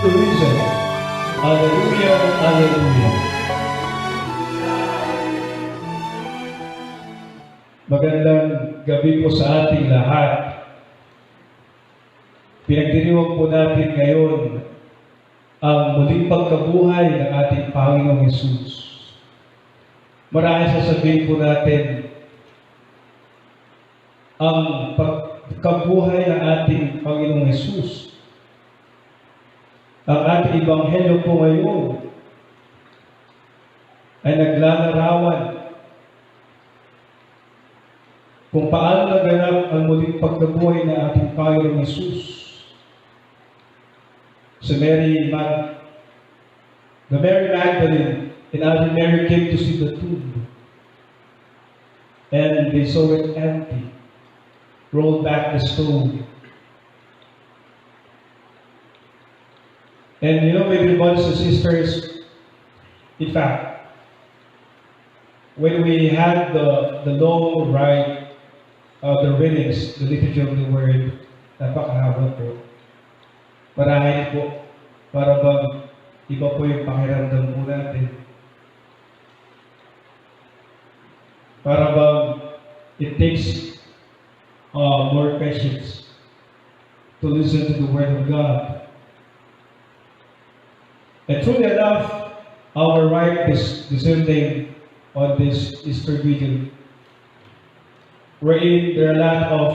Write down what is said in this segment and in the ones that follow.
to reason. Alleluia, Alleluia. Magandang gabi po sa ating lahat. Pinagdiriwang po natin ngayon ang muling pagkabuhay ng ating Panginoong Hesus. Marahil sasabihin po natin ang pagkabuhay ng ating Panginoong Hesus. Ang ating Ebanghelyo po ngayon ay naglalarawan kung paano naganap ang muling pagkabuhay ng ating Panginoong Hesus. Si Mary Magdalene and other Mary came to see the tomb. And they saw it empty. Rolled back the stone. And you know, my dear brothers and sisters, in fact, when we had the long ride of the readings, the liturgy of the word, napakahaba po. Marahil po, para bang iba po yung pakiramdam po natin. Para bang it takes more patience to listen to the word of God. And truly enough, our ride this evening on this Easter Vigil, wherein there are a lot of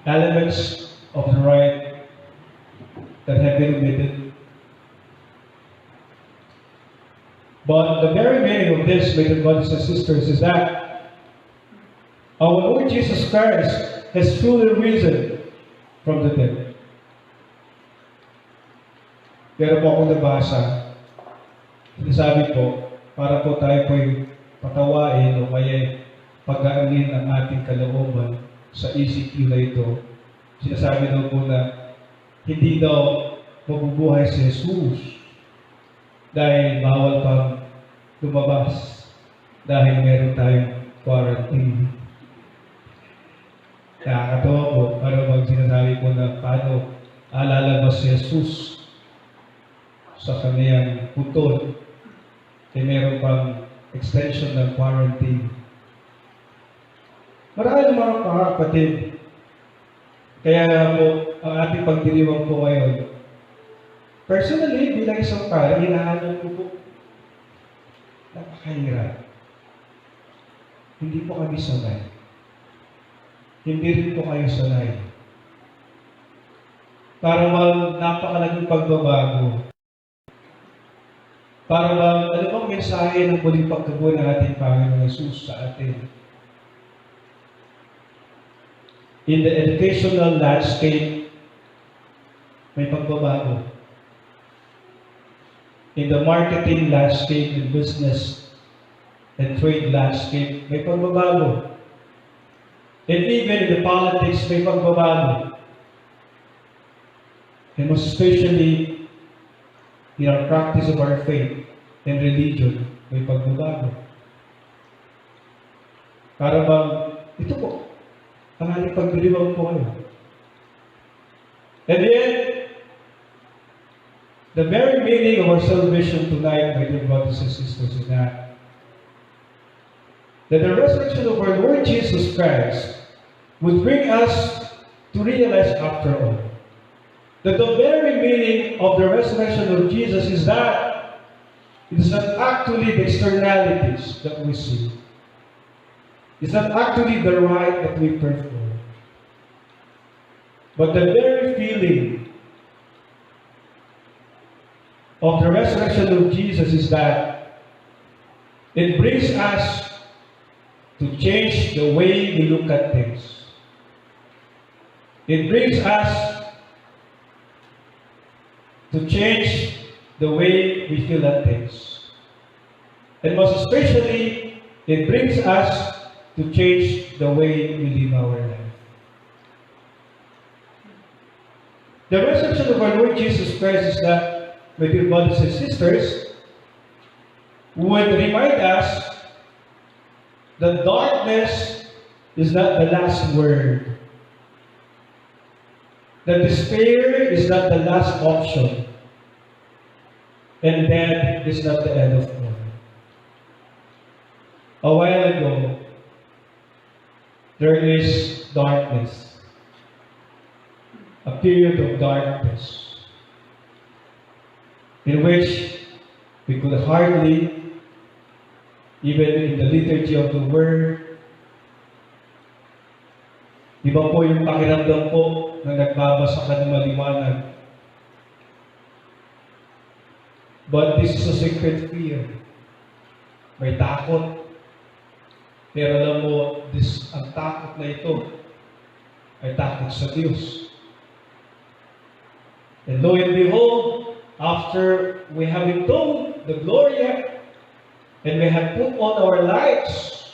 elements of the rite that have been omitted. But the very meaning of this, my dear brothers and sisters, is that our Lord Jesus Christ has truly risen from the dead. Pero po akong nabasa, sinasabi po, para po tayo po'y patawain o kaya pag-aanin ang ating kalooban sa ECQ na ito. Sinasabi daw po na hindi daw mabubuhay si Jesus dahil bawal pang lumabas dahil meron tayong quarantine. Nakakatawa po, para bang sinasabi po na paano lalabas si Jesus sa kaniyang putol kaya meron pang extension ng quarantine. Marahil mga kapatid, kaya po, ang ating pagdiriwang po ngayon, personally, bilang isang pare, hinahanap ko po, napakahirap. Hindi po kami sanay. Hindi rin po kayo sanay. Para napakalaking pagbabago. Para ano bang mensahe ng muling pagkabuhay ng ating Panginoong Hesus sa atin? In the educational landscape, may pagbabago. In the marketing landscape and business and trade landscape, may pagbabago. And even in the politics, may pagbabago. And most especially, in our practice of our faith and religion, may pagbabago. Para bang, ito po, ang ating pagdiriwang po ngayon. And yet, the very meaning of our celebration tonight, my dear brothers and sisters, is that the resurrection of our Lord Jesus Christ would bring us to realize after all that the very meaning of the resurrection of Jesus is that it is not actually the externalities that we see. It's not actually the rite that we perform. But the very feeling of the resurrection of Jesus is that it brings us to change the way we look at things. It brings us to change the way we feel at things. And most especially, it brings us to change the way we live our life. The resurrection of our Lord Jesus Christ is that, my dear brothers and sisters, would remind us that darkness is not the last word. That despair is not the last option. And death is not the end of all. A while ago, there is darkness, a period of darkness, in which we could hardly, even in the liturgy of the Word, iba po yung pakiramdam po na nagbabasa ka ng maliwanag. But this is a secret fear. May takot. Pero alam mo, ang takot na ito ay takot sa Diyos. And lo and behold, after we have intoned the Gloria, and we have put on our lights,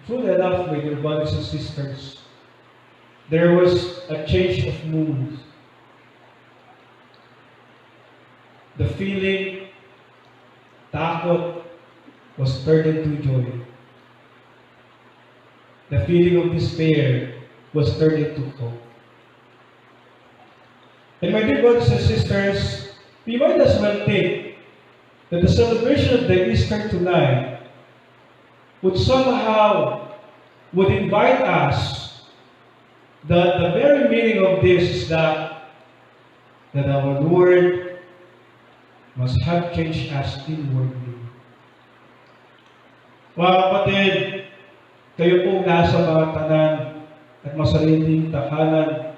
true enough, my dear brothers and sisters, there was a change of mood. The feeling, takot, was turned into joy. The feeling of despair was turned into hope. And my dear brothers and sisters, we might as well think that the celebration of the Easter tonight would invite us that the very meaning of this is that our Lord must have changed us inwardly. Mga kapatid, kayo po nasa mga tanan at masariling tahanan,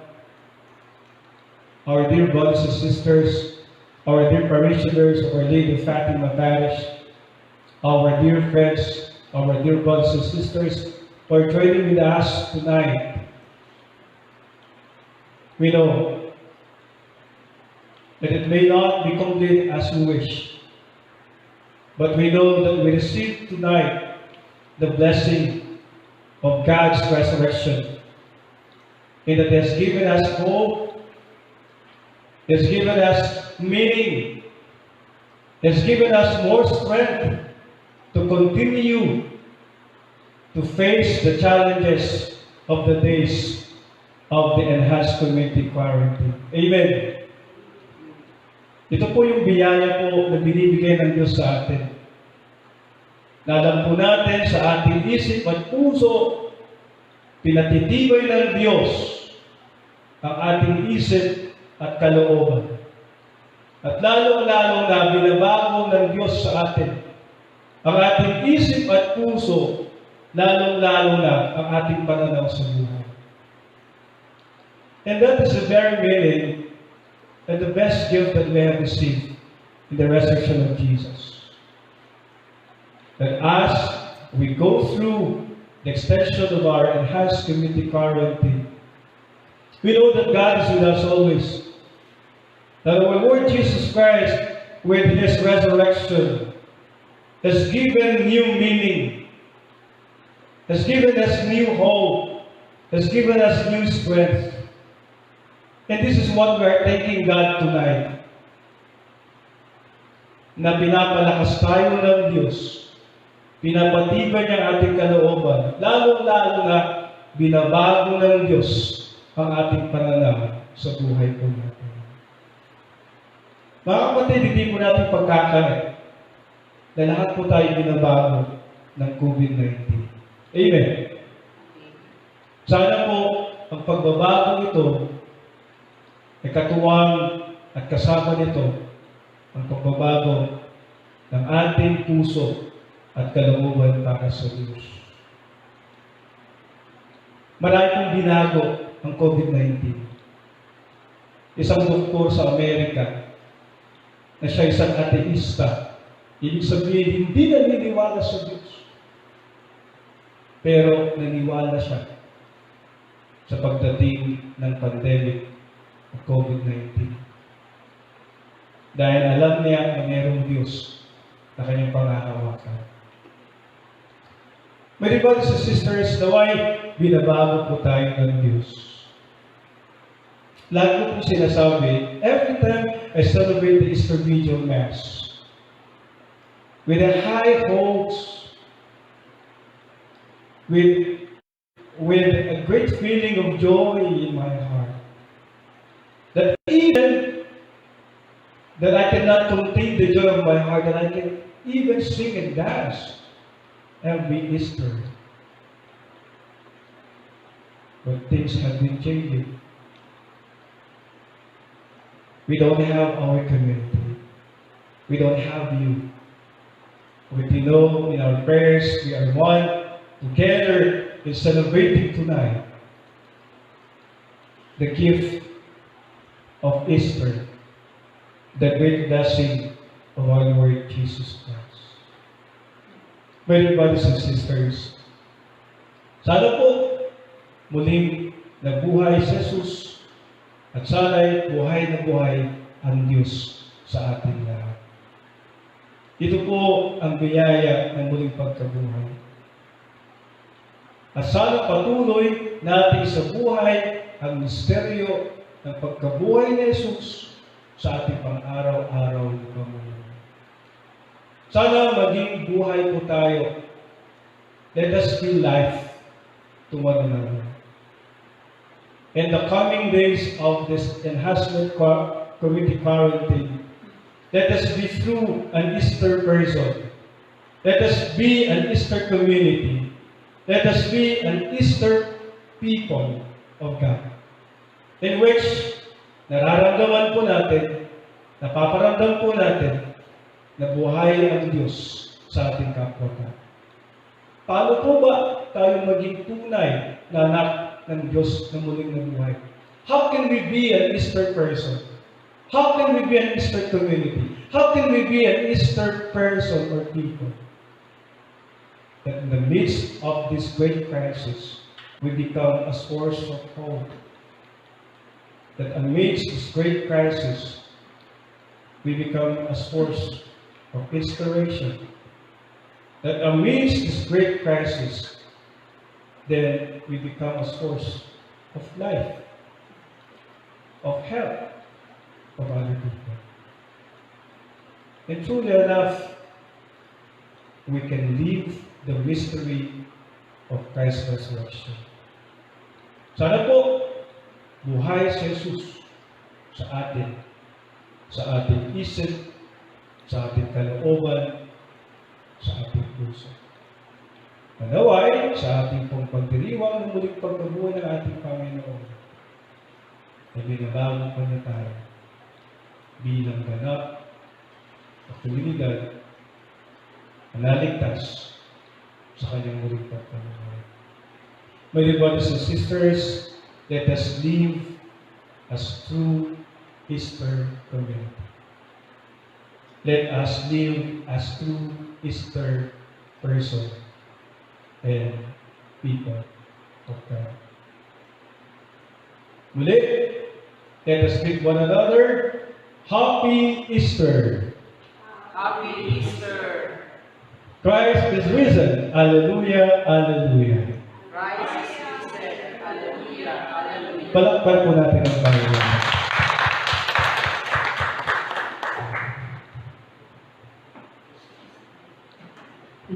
our dear brothers and sisters, our dear parishioners of Our Lady of Fatima Parish, our dear friends, our dear brothers and sisters who are joining with us tonight, we know that it may not be complete as we wish, but we know that we receive tonight the blessing of God's resurrection, and that has given us hope, has given us meaning, has given us more strength to continue to face the challenges of the days of the enhanced community quarantine. Amen. Ito po yung biyaya po na binibigay ng Diyos sa atin. Alam po natin sa ating isip at puso, pinatitibay ng Diyos ang ating isip at kalooban. At lalo-lalo na binabago ng Diyos sa atin ang ating isip at puso, lalong-lalo na ang ating pananaw sa buhay. And that is the very meaning and the best gift that we have received in the resurrection of Jesus. That as we go through the extension of our enhanced community quarantine, we know that God is with us always. That our Lord Jesus Christ, with His resurrection, has given new meaning, has given us new hope, has given us new strength. And this is what we are thanking God tonight. Na pinapalakas tayo ng Diyos, pinapatibay niya ang ating kalooban, lalo-lalo na binabago ng Diyos ang ating pananaw sa buhay po natin. Mga kapatid, hindi po natin pagkakalit na lahat po tayo binabago ng COVID-19. Amen. Sana po ang pagbabago ito ay katuwang at kasama nito ang pagbabago ng ating puso at kalooban para sa Diyos. Marami pong binago ang COVID-19. Isang doktor sa Amerika na siya isang ateista, ibig sabihin hindi naniniwala sa Diyos. Pero naniwala siya sa pagdating ng pandemic ng COVID-19. Dahil alam niya na mayroong Diyos na kanyang pangahawakan. My dear brothers and sisters, naway binabago po tayo ng Diyos. Lagi ko po sinasabi, every time I celebrate the Easter Vigil Mass, with a high hopes, with a great feeling of joy in my heart, that even that I cannot contain the joy of my heart, that I can even sing and dance every Easter. But things have been changing. We don't have our community. We don't have you. But you know, in our prayers, we are one together in celebrating tonight the gift of Easter, the great blessing of our Lord Jesus Christ. My dear brothers and sisters, sana po muling nabuhay si Jesus at sana'y buhay na buhay ang Diyos sa ating lahat. Ito po ang biyaya ng muling pagkabuhay. At sana patuloy natin sa buhay ang misteryo ng pagkabuhay ni Jesus sa ating pang-araw-araw na pamumuhay. Sana maging buhay po tayo. Let us give life to one another. In the coming days of this enhancement community quarantine, let us be through an Easter person. Let us be an Easter community. Let us be an Easter people of God, in which nararamdaman po natin, napaparamdam po natin na buhay ang Diyos sa ating kapwa-tao. Paano po ba tayo maging tunay na anak ng Diyos na muling nabuhay? How can we be an Easter person? How can we be an Easter community? How can we be an Easter person or people? That in the midst of this great crisis, we become a source of hope. That amidst this great crisis, we become a source of inspiration. That amidst this great crisis, then we become a source of life, of help of other people. And truly enough, we can live the mystery of Christ's resurrection. Sana po, buhay si Jesus sa ating isip, sa ating kalooban, sa ating puso. Manaway, sa ating pong pagdiriwang ng muling pagkabuhay ng ating Panginoon, ay binabago pa niya tayo bilang ganap at komunidad na naligtas sa kanyang muling pagkabuhay. My dear brothers and sisters, let us live as true Easter community. Let us live as true Easter person and people of God. Muli, let us greet one another. Happy Easter! Happy Easter! Christ is risen. Alleluia, alleluia. Christ is risen. Alleluia, alleluia. Palakpan po natin ang Panginoon.